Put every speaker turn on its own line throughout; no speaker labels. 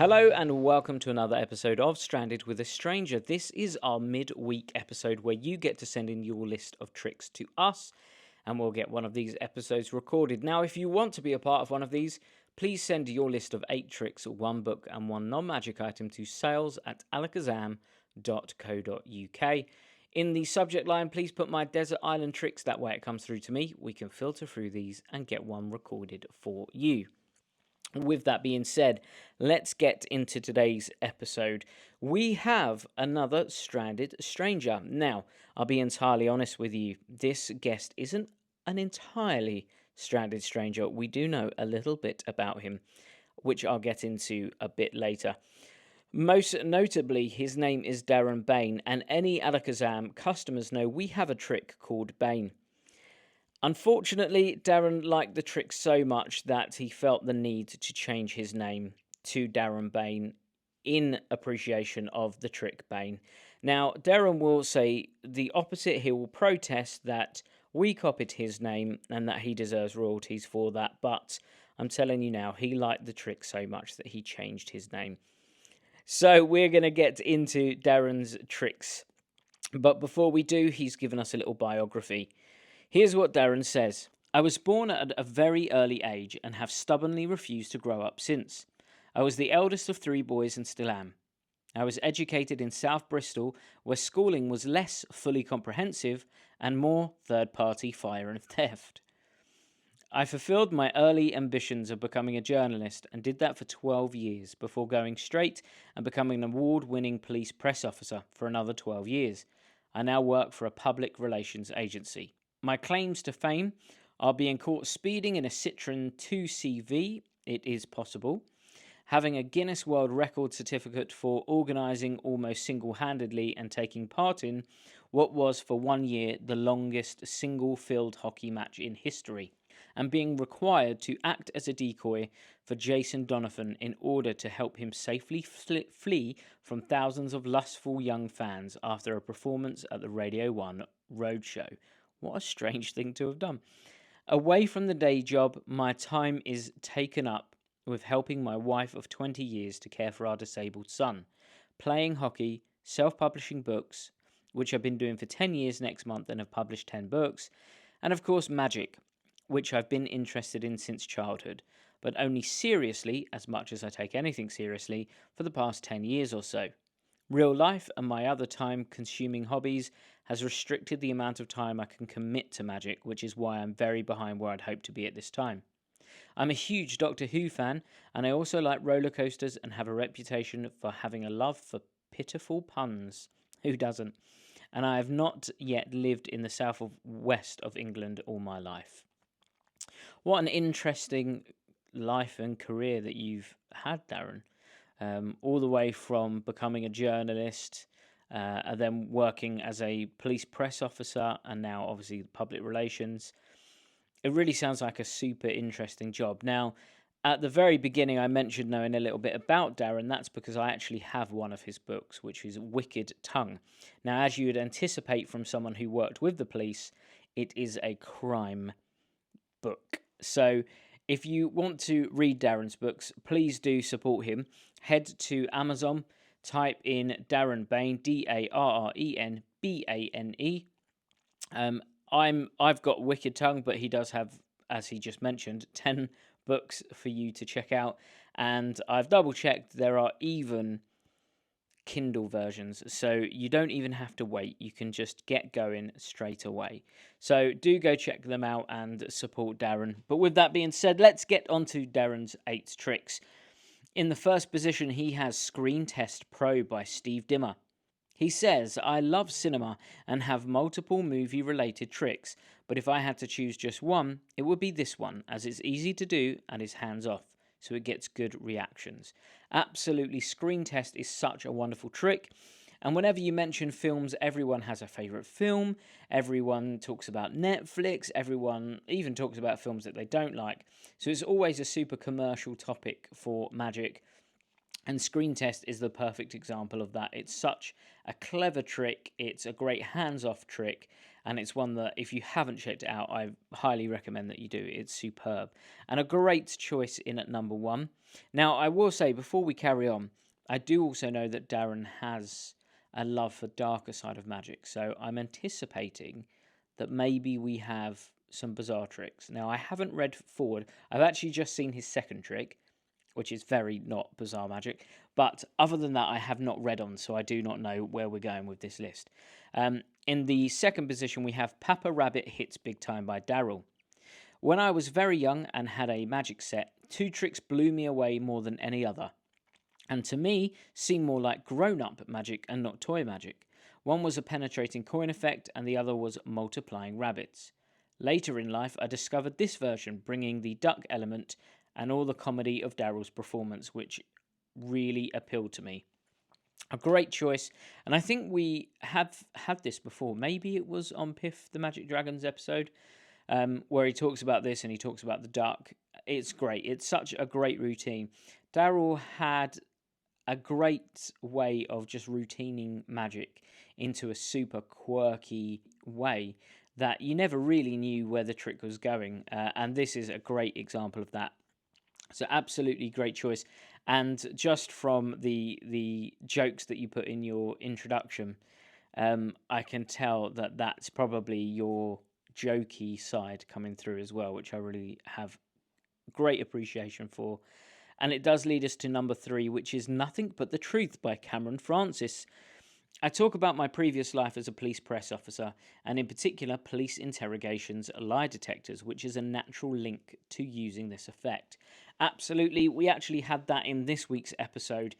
Hello and welcome to another episode of Stranded with a Stranger. This is our midweek episode where you get to send in your list of tricks to us and we'll get one of these episodes recorded. Now, if you want to be a part of one of these, please send your list of 8 tricks, 1 book and 1 non-magic item to sales@alakazam.co.uk. In the subject line, please put my desert island tricks. That way it comes through to me. We can filter through these and get one recorded for you. With that being said, let's get into today's episode. We have another stranded stranger. Now, I'll be entirely honest with you. This guest isn't an entirely stranded stranger. We do know a little bit about him, which I'll get into a bit later. Most notably, his name is Darren Bane, and any Alakazam customers know we have a trick called Bane. Unfortunately, Darren liked the trick so much that he felt the need to change his name to Darren Bane in appreciation of the trick Bane. Now, Darren will say the opposite. He will protest that we copied his name and that he deserves royalties for that. But I'm telling you now, he liked the trick so much that he changed his name. So we're going to get into Darren's tricks. But before we do, he's given us a little biography. Here's what Darren says. I was born at a very early age and have stubbornly refused to grow up since. I was the eldest of 3 boys and still am. I was educated in South Bristol, where schooling was less fully comprehensive and more third-party fire and theft. I fulfilled my early ambitions of becoming a journalist and did that for 12 years before going straight and becoming an award-winning police press officer for another 12 years. I now work for a public relations agency. My claims to fame are being caught speeding in a Citroen 2CV, it is possible, having a Guinness World Record certificate for organising almost single-handedly and taking part in what was for 1 year the longest single-field hockey match in history, and being required to act as a decoy for Jason Donovan in order to help him safely flee from thousands of lustful young fans after a performance at the Radio 1 Roadshow. What a strange thing to have done. Away from the day job, my time is taken up with helping my wife of 20 years to care for our disabled son, playing hockey, self-publishing books, which I've been doing for 10 years next month and have published 10 books, and of course magic, which I've been interested in since childhood, but only seriously, as much as I take anything seriously, for the past 10 years or so. Real life and my other time-consuming hobbies has restricted the amount of time I can commit to magic, which is why I'm very behind where I'd hoped to be at this time. I'm a huge Doctor Who fan, and I also like roller coasters and have a reputation for having a love for pitiful puns. Who doesn't? And I have not yet lived in the south of west of England all my life. What an interesting life and career that you've had, Darren. All the way from becoming a journalist, and then working as a police press officer, and now obviously public relations. It really sounds like a super interesting job. Now, at the very beginning, I mentioned knowing a little bit about Darren. That's because I actually have one of his books, which is Wicked Tongue. Now, as you would anticipate from someone who worked with the police, it is a crime book. So if you want to read Darren's books, please do support him. Head to Amazon, type in Darren Bane, Darren Bane. I've got Wicked Tongue, but he does have, as he just mentioned, 10 books for you to check out. And I've double checked, there are even Kindle versions, so you don't even have to wait. You can just get going straight away. So do go check them out and support Darren. But with that being said, let's get on to Darren's 8 tricks. In the first position, he has Screen Test Pro by Steve Dimmer. He says, I love cinema and have multiple movie-related tricks, but if I had to choose just one, it would be this one, as it's easy to do and is hands-off, so it gets good reactions. Absolutely, Screen Test is such a wonderful trick, and whenever you mention films, everyone has a favourite film, everyone talks about Netflix, everyone even talks about films that they don't like, so it's always a super commercial topic for magic. And Screen Test is the perfect example of that. It's such a clever trick. It's a great hands-off trick. and it's one that if you haven't checked it out, I highly recommend that you do. It's superb and a great choice in at number 1. Now, I will say before we carry on, I do also know that Darren has a love for darker side of magic, so I'm anticipating that maybe we have some bizarre tricks. Now, I haven't read forward. I've actually just seen his second trick, which is very not bizarre magic. But other than that, I have not read on, so I do not know where we're going with this list. In the second position, we have Papa Rabbit Hits Big Time by Daryl. When I was very young and had a magic set, 2 tricks blew me away more than any other, and to me seemed more like grown-up magic and not toy magic. One was a penetrating coin effect, and the other was multiplying rabbits. Later in life, I discovered this version, bringing the duck element and all the comedy of Daryl's performance, which really appealed to me. A great choice, and I think we have had this before. Maybe it was on Piff the Magic Dragons episode, where he talks about this and he talks about the duck. It's great. It's such a great routine. Daryl had a great way of just routining magic into a super quirky way that you never really knew where the trick was going, and this is a great example of that. So absolutely great choice. And just from the jokes that you put in your introduction, I can tell that that's probably your jokey side coming through as well, which I really have great appreciation for. And it does lead us to number 3, which is Nothing But the Truth by Cameron Francis. I talk about my previous life as a police press officer, and in particular police interrogations, lie detectors, which is a natural link to using this effect. Absolutely, we actually had that in this week's episode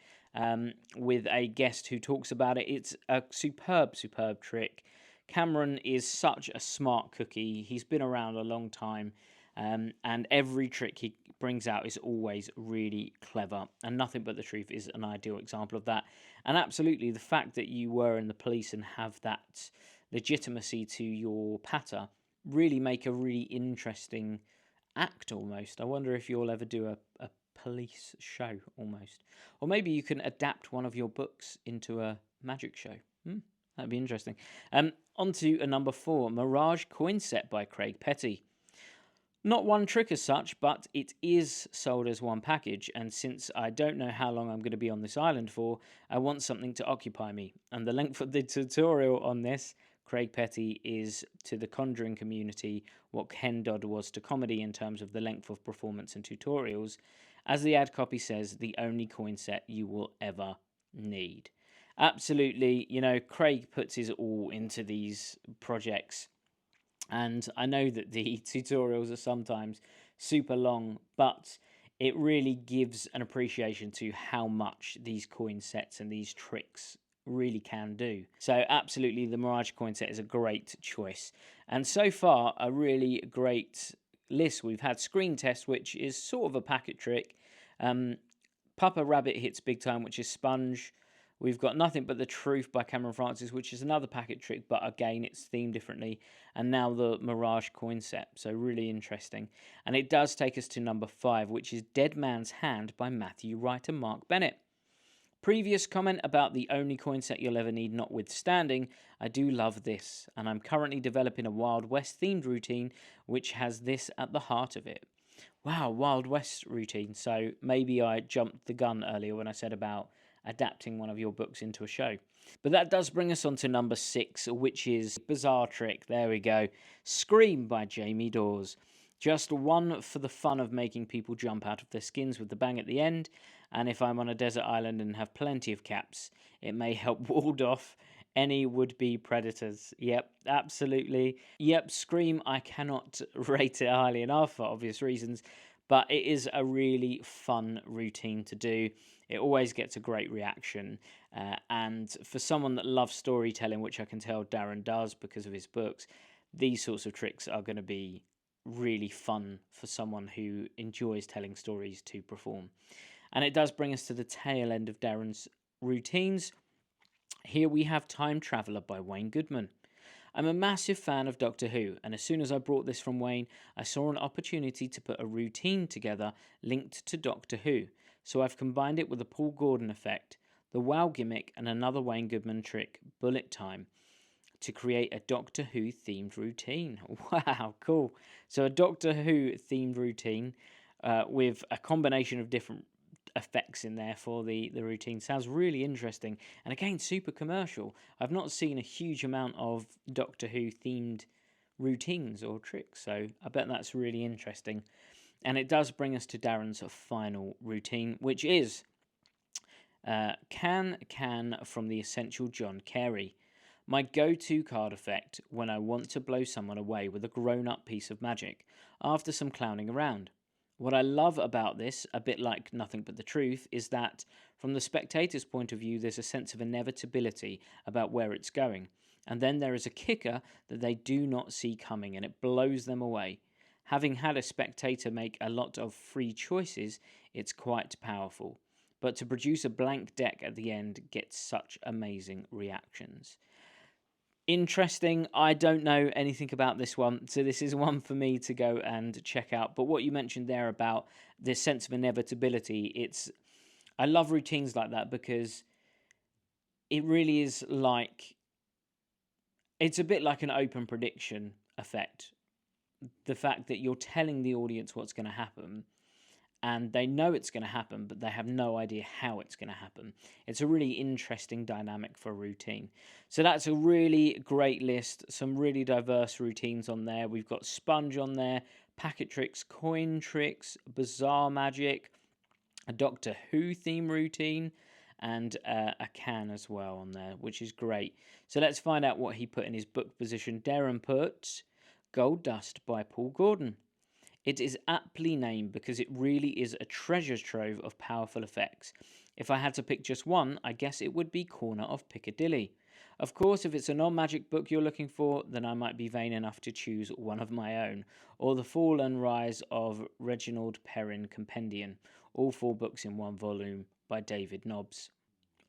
with a guest who talks about it. It's a superb trick. Cameron is such a smart cookie. He's been around a long time, and every trick he brings out is always really clever, and Nothing But the Truth is an ideal example of that. And absolutely, the fact that you were in the police and have that legitimacy to your patter really make a really interesting act almost. I wonder if you'll ever do a police show almost. Or maybe you can adapt one of your books into a magic show. That'd be interesting. On to a number 4, Mirage Coin Set by Craig Petty. Not one trick as such, but it is sold as one package, and since I don't know how long I'm going to be on this island for, I want something to occupy me. And the length of the tutorial on this, Craig Petty, is to the Conjuring community what Ken Dodd was to comedy in terms of the length of performance and tutorials. As the ad copy says, the only coin set you will ever need. Absolutely, Craig puts his all into these projects. And I know that the tutorials are sometimes super long, but it really gives an appreciation to how much these coin sets and these tricks really can do. So absolutely, the Mirage coin set is a great choice. And so far, a really great list. We've had Screen Test, which is sort of a packet trick. Papa Rabbit Hits Big Time, which is sponge. We've got Nothing But the Truth by Cameron Francis, which is another packet trick, but again, it's themed differently. And now the Mirage coin set, so really interesting. And it does take us to number 5, which is Dead Man's Hand by Matthew Wright and Mark Bennett. Previous comment about the only coin set you'll ever need notwithstanding, I do love this, and I'm currently developing a Wild West themed routine, which has this at the heart of it. Wow, Wild West routine. So maybe I jumped the gun earlier when I said about adapting one of your books into a show. But that does bring us on to number 6, which is Bizarre Trick. There we go. Scream by Jamie Dawes. Just one for the fun of making people jump out of their skins with the bang at the end. And if I'm on a desert island and have plenty of caps, it may help ward off any would-be predators. Yep, absolutely. Yep, Scream, I cannot rate it highly enough for obvious reasons, but it is a really fun routine to do. It always gets a great reaction. And for someone that loves storytelling, which I can tell Darren does because of his books, these sorts of tricks are going to be really fun for someone who enjoys telling stories to perform. And it does bring us to the tail end of Darren's routines. Here we have Time Traveller by Wayne Goodman. I'm a massive fan of Doctor Who, and as soon as I brought this from Wayne, I saw an opportunity to put a routine together linked to Doctor Who, so I've combined it with a Paul Gordon effect, the WoW gimmick, and another Wayne Goodman trick, Bullet Time. to create a Doctor Who themed routine. Wow, cool. So a Doctor Who themed routine with a combination of different effects in there for the routine. Sounds really interesting. And again, super commercial. I've not seen a huge amount of Doctor Who themed routines or tricks, so I bet that's really interesting. And it does bring us to Darren's final routine, which is Can from the Essential John Carey. My go-to card effect when I want to blow someone away with a grown-up piece of magic after some clowning around. What I love about this, a bit like Nothing But the Truth, is that from the spectator's point of view, there's a sense of inevitability about where it's going. And then there is a kicker that they do not see coming, and it blows them away. Having had a spectator make a lot of free choices, it's quite powerful. But to produce a blank deck at the end gets such amazing reactions. Interesting. I don't know anything about this one, so this is one for me to go and check out. But what you mentioned there about this sense of inevitability, I love routines like that because it really is like, it's a bit like an open prediction effect. The fact that you're telling the audience what's going to happen, and they know it's going to happen, but they have no idea how it's going to happen. It's a really interesting dynamic for a routine. So that's a really great list, some really diverse routines on there. We've got Sponge on there, Packet Tricks, Coin Tricks, Bizarre Magic, a Doctor Who theme routine, and a can as well on there, which is great. So let's find out what he put in his book position. Darren put Gold Dust by Paul Gordon. It is aptly named because it really is a treasure trove of powerful effects. If I had to pick just one, I guess it would be Corner of Piccadilly. Of course, if it's a non-magic book you're looking for, then I might be vain enough to choose one of my own, or The Fall and Rise of Reginald Perrin Compendium, all 4 books in one volume by David Nobbs.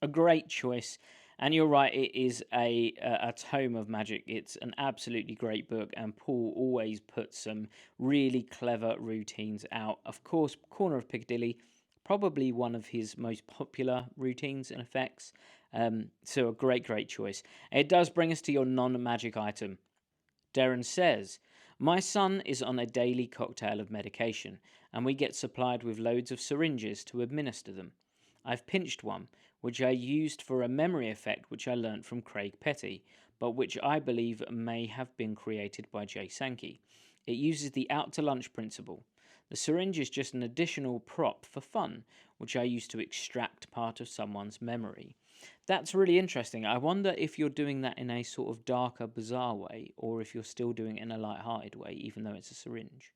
A great choice. And you're right, it is a tome of magic. It's an absolutely great book, and Paul always puts some really clever routines out. Of course, Corner of Piccadilly, probably one of his most popular routines and effects. So a great choice. It does bring us to your non-magic item. Darren says, my son is on a daily cocktail of medication, and we get supplied with loads of syringes to administer them. I've pinched one, which I used for a memory effect which I learnt from Craig Petty, but which I believe may have been created by Jay Sankey. It uses the out to lunch principle. The syringe is just an additional prop for fun, which I use to extract part of someone's memory. That's really interesting. I wonder if you're doing that in a sort of darker, bizarre way, or if you're still doing it in a light-hearted way, even though it's a syringe.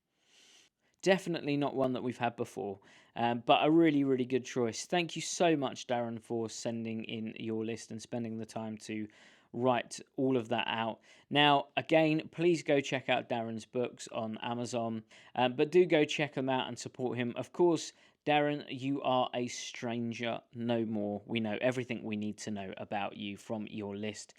Definitely not one that we've had before, but a really good choice. Thank you so much, Darren, for sending in your list and spending the time to write all of that out. Now, again, please go check out Darren's books on Amazon, but do go check them out and support him. Of course, Darren, you are a stranger no more. We know everything we need to know about you from your list.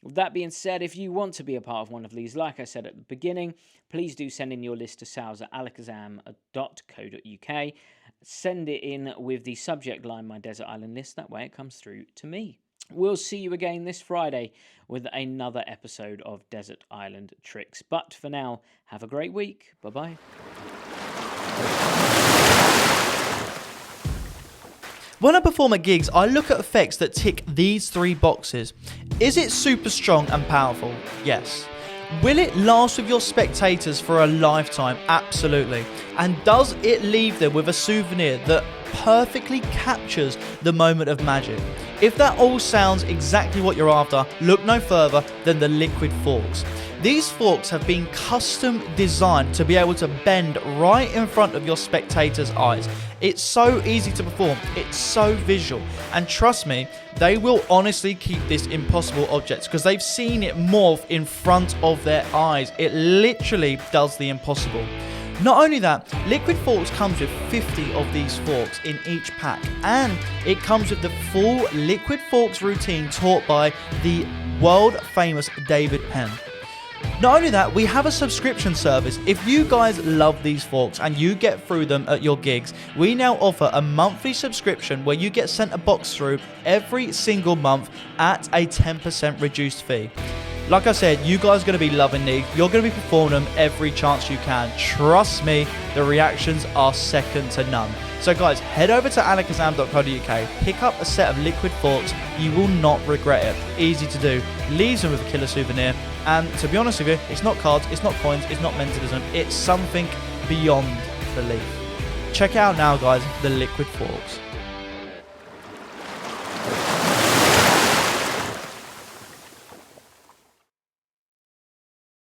With that being said, if you want to be a part of one of these, like I said at the beginning, please do send in your list to sales@alakazam.co.uk. Send it in with the subject line, My Desert Island List. That way it comes through to me. We'll see you again this Friday with another episode of Desert Island Tricks. But for now, have a great week. Bye-bye.
When I perform at gigs, I look at effects that tick these 3 boxes. Is it super strong and powerful? Yes. Will it last with your spectators for a lifetime? Absolutely. And does it leave them with a souvenir that perfectly captures the moment of magic? If that all sounds exactly what you're after, look no further than the liquid forks. These forks have been custom designed to be able to bend right in front of your spectators' eyes. It's so easy to perform, it's so visual, and trust me, they will honestly keep this impossible object because they've seen it morph in front of their eyes. It literally does the impossible. Not only that, Liquid Forks comes with 50 of these forks in each pack, and it comes with the full Liquid Forks routine taught by the world famous David Penn. Not only that, we have a subscription service. If you guys love these forks and you get through them at your gigs, we now offer a monthly subscription where you get sent a box through every single month at a 10% reduced fee. Like I said, you guys are going to be loving these. You're going to be performing them every chance you can. Trust me, the reactions are second to none. So guys, head over to alakazam.co.uk, pick up a set of liquid forks. You will not regret it. Easy to do. Leaves them with a killer souvenir. And to be honest with you, it's not cards, it's not coins, it's not mentalism. It's something beyond belief. Check it out now, guys, the liquid forks.